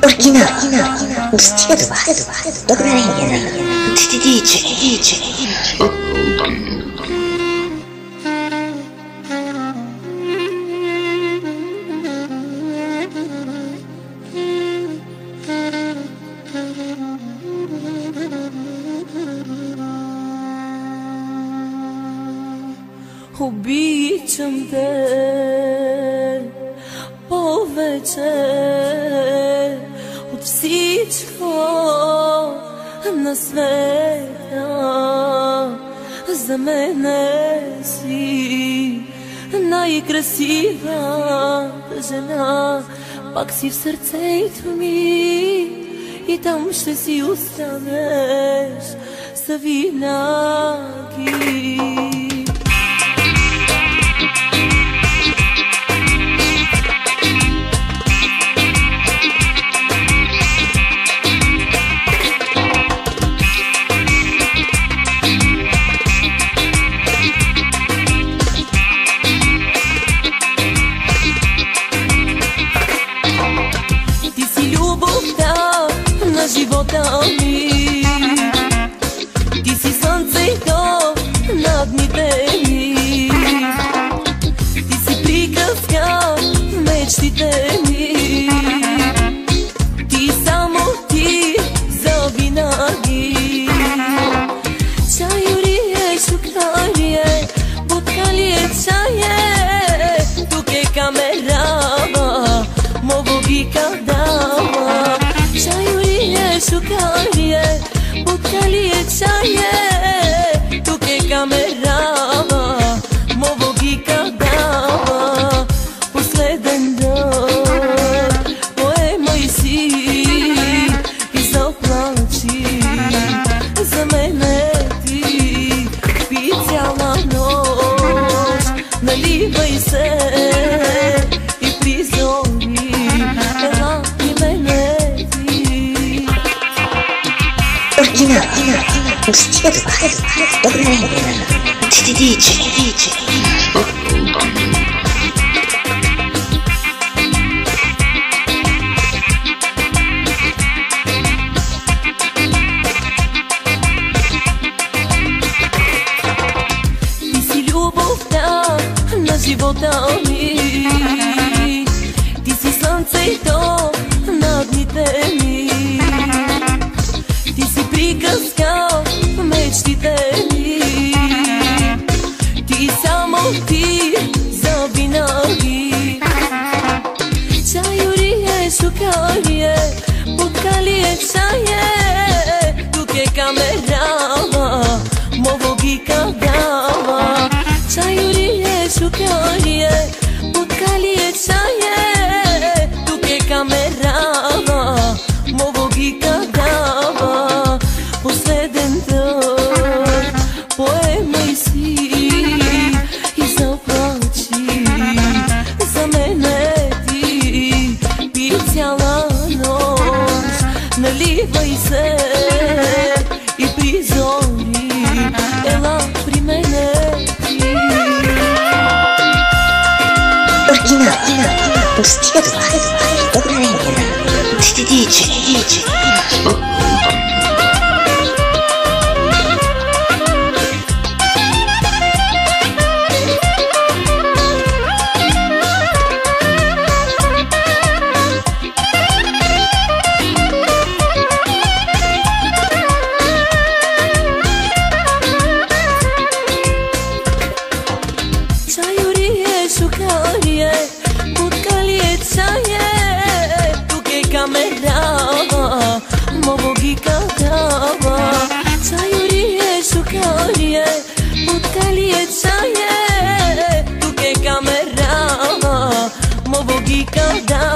Original, vestida do bar, do Grândia, DJ. Ubićem te poveče od всичко на света. За мене си най-красива жена, пак си в сърцето ми и там ще си останеш завинаги. Живота ми, ти си слънцето над дните ми, ти си приказка в мечтите ми, ти само ти завинаги. Чайорие, шукарие, буткалие, чае, тук е камерава, мово ги кадава. Шукарие, буткалие, чае, тук е камерава, мово ги кадава. Последен дъх, поемай си и заплачи за мене ти. Пи цяла нощ, наливай се и призори, ела и мене. Original, vestida do bar, do Grândia, DJ. Ти си любовта на живота ми, ти си слънцето на дните ми, ти си приказка в мечтите ми, ти само ти завинаги. Чайорие, шукарие, буткалие, чае, тук е камерава, мово ги кадава. Чайорие, шукарие, буткалие, чае, тук е камерава, мово ги кадава. Последен дъх, поемай си и заплачи за мене ти. Пи цяла нощ, наливай се и призори, ела при мене ти. Original, vestida do bar, do Grândia, DJ. Чайорие, шукарие, буткалие, чае, тук е камерава, мово ги кадава. Чайорие, шукарие, буткалие, чае, тук е камерава, мово ги кадава.